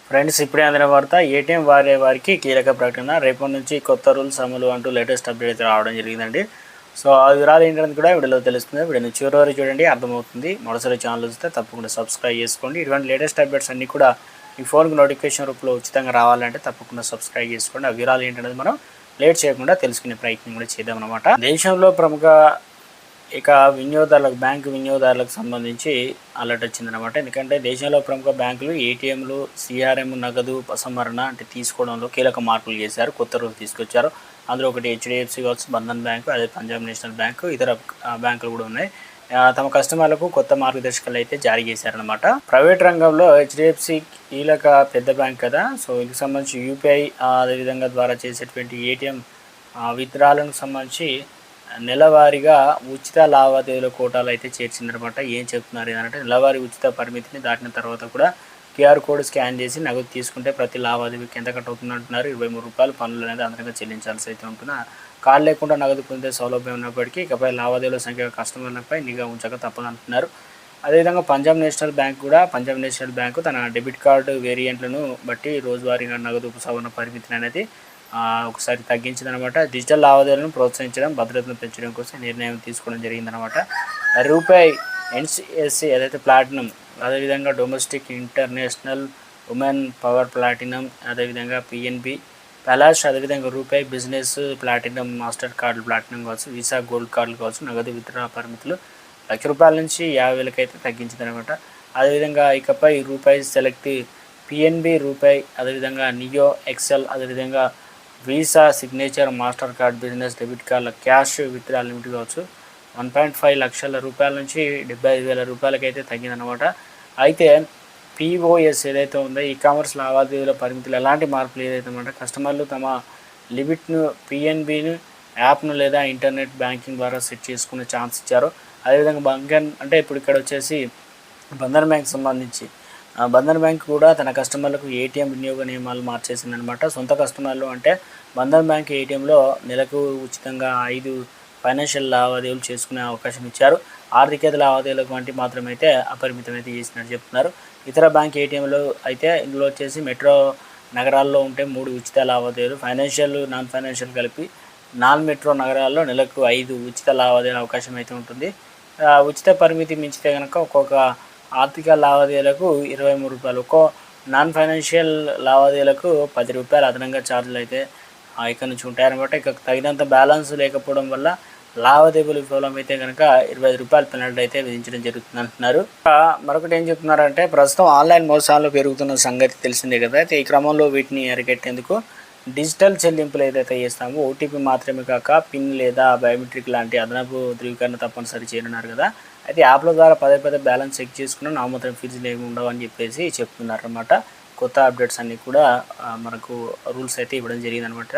Friends, ఇప్పుడే అందిన వార్త. ఏటీఎం వారికి కీలక ప్రకటన. రేపటి నుంచి కొత్త రూల్స్ అమలు అంటూ లేటెస్ట్ అప్డేట్ అయితే రావడం జరిగిందండి. సో ఆ వివరాలు ఏంటనేది కూడా వీడియోలో తెలుస్తుంది. వీడియోని చివరి వరకు చూడండి, అర్థమవుతుంది. మొదటిసారి ఛానల్ వస్తే తప్పకుండా సబ్స్క్రైబ్ చేసుకోండి. ఇటువంటి లేటెస్ట్ అప్డేట్స్ అన్నీ కూడా మీ ఫోన్కి నోటిఫికేషన్ రూపంలో ఉచితంగా రావాలంటే తప్పకుండా సబ్స్క్రైబ్ చేసుకోండి. ఆ వివరాలు ఏంటనేది మనం లేట్ చేయకుండా తెలుసుకునే ప్రయత్నం కూడా చేద్దామన్నమాట. దేశంలో ప్రముఖ వినియోగదారులకు, బ్యాంకు వినియోగదారులకు సంబంధించి అలర్ట్ వచ్చిందనమాట. ఎందుకంటే దేశంలో ప్రముఖ బ్యాంకులు ఏటీఎంలు, సిఆర్ఎం, నగదు ఉపసంహరణ అంటే తీసుకోవడంలో కీలక మార్పులు చేశారు. కొత్త రూల్ తీసుకొచ్చారు. అందులో ఒకటి హెచ్డిఎఫ్సి కావచ్చు, బంధన్ బ్యాంకు, అదే పంజాబ్ నేషనల్ బ్యాంకు, ఇతర బ్యాంకులు కూడా ఉన్నాయి. తమ కస్టమర్లకు కొత్త మార్గదర్శకాలు అయితే జారీ చేశారనమాట. ప్రైవేట్ రంగంలో హెచ్డిఎఫ్సి కీలక పెద్ద బ్యాంక్ కదా. సో ఇందుకు సంబంధించి యూపీఐ అదేవిధంగా ద్వారా చేసేటువంటి ఏటీఎం విత్డ్రాలకు సంబంధించి నెలవారీగా ఉచిత లావాదేవీల కోటాలు అయితే చేర్చిందనమాట. ఏం చెప్తున్నారు ఏంటంటే, నెలవారీ ఉచిత పరిమితిని దాటిన తర్వాత కూడా క్యూఆర్ కోడ్ స్కాన్ చేసి నగదు తీసుకుంటే ప్రతి లావాదేవీకి ఎంత కట్ అవుతుంది అంటున్నారు. 23 రూపాయలు పన్నులు అనేది అదనంగా చెల్లించాల్సి అయితే ఉంటుంది. కార్డు లేకుండా నగదు పొందే సౌలభ్యం ఉన్నప్పటికీ ఇకపై లావాదేవీల సంఖ్య కస్టమర్లపై నిఘా ఉంచక తప్పదంటున్నారు. అదేవిధంగా పంజాబ్ నేషనల్ బ్యాంకు తన డెబిట్ కార్డు వేరియంట్లను బట్టి రోజువారీగా నగదు ఉపసంహరణ పరిమితిని అనేది ఒకసారి తగ్గించిందనమాట. డిజిటల్ లావాదేవీలను ప్రోత్సహించడం, భద్రతను పెంచడం కోసం నిర్ణయం తీసుకోవడం జరిగిందనమాట. రూపాయి ఎన్సిఎస్సి ఏదైతే ప్లాటినం, అదేవిధంగా domestic, international, women power platinum, అదేవిధంగా పిఎన్బి ప్యాలాష్, అదేవిధంగా రూపాయి business platinum, master card platinum కావచ్చు, వీసా గోల్డ్ కార్డులు కావచ్చు, నగదు విత్డ్రా పరిమితులు ₹1,00,000 నుంచి 50,000 అయితే తగ్గించిందనమాట. అదేవిధంగా ఇకపై రూపాయి సెలెక్ట్, పిఎన్బి రూపాయి, అదేవిధంగా నియో ఎక్సెల్, అదేవిధంగా visa signature, master card, business debit కార్డుల క్యాష్ విత్డ్రా లిమిట్ కావచ్చు 1.5 లక్షల రూపాయల నుంచి 75,000 రూపాయలకి అయితే తగ్గిందనమాట. అయితే పిఓఎస్ ఏదైతే ఉందో, ఈ కామర్స్ లావాదేవీల పరిమితులు ఎలాంటి మార్పులు ఏదైతే ఉందో కస్టమర్లు తమ లిమిట్ను పిఎన్బిను యాప్ను లేదా ఇంటర్నెట్ బ్యాంకింగ్ ద్వారా సెట్ చేసుకునే ఛాన్స్ ఇచ్చారు. అదేవిధంగా బంధన్ అంటే ఇప్పుడు ఇక్కడ వచ్చేసి బంధన్ బ్యాంక్ సంబంధించి బంధన్ బ్యాంక్ కూడా తన కస్టమర్లకు ఏటీఎం వినియోగ నియమాలు మార్చేసిందనమాట. సొంత కస్టమర్లు అంటే బంధన్ బ్యాంక్ ఏటీఎంలో నెలకు ఉచితంగా 5 ఫైనాన్షియల్ లావాదేవీలు చేసుకునే అవకాశం ఇచ్చారు. ఆర్థికేతర లావాదేవీలకు వంటి మాత్రమైతే అపరిమితమైతే చేసినట్టు చెప్తున్నారు. ఇతర బ్యాంక్ ఏటీఎంలు అయితే ఇందులో వచ్చేసి మెట్రో నగరాల్లో ఉంటే 3 ఉచిత లావాదేవీలు, ఫైనాన్షియల్, నాన్ ఫైనాన్షియల్ కలిపి నాన్ మెట్రో నగరాల్లో నెలకు 5 ఉచిత లావాదేవీల అవకాశం అయితే ఉంటుంది. ఉచిత పరిమితి మించితే కనుక ఒక్కొక్క ఆర్థిక లావాదేవీలకు ₹23, ఒక్కో నాన్ ఫైనాన్షియల్ లావాదేవీలకు ₹10 అదనంగా ఛార్జీలు అయితే ఇక్కడ నుంచి ఉంటాయన్నమాట. ఇక తగినంత బ్యాలెన్స్ లేకపోవడం వల్ల లావాదేవీలు విఫలమైతే కనుక ₹25 పెనాల్టీ అయితే విధించడం జరుగుతుంది అంటున్నారు. మరొకటి ఏం చెప్తున్నారంటే, ప్రస్తుతం ఆన్లైన్ మోసాలు పెరుగుతున్న సంగతి తెలిసిందే కదా. అయితే ఈ క్రమంలో వీటిని అరికట్టేందుకు డిజిటల్ చెల్లింపులు ఏదైతే చేస్తామో ఓటీపీ మాత్రమే కాక పిన్ లేదా బయోమెట్రిక్ లాంటి అదనపు ధృవీకరణ తప్పనిసరి చేయనున్నారు కదా. అయితే యాప్ల ద్వారా పదే బ్యాలెన్స్ చెక్ చేసుకున్న నామమాత్రం ఫీజులు ఏమి ఉండవు అని చెప్పేసి చెప్తున్నారన్నమాట. కొత్త అప్డేట్స్ అన్నీ కూడా మనకు రూల్స్ అయితే ఇవ్వడం జరిగిందనమాట.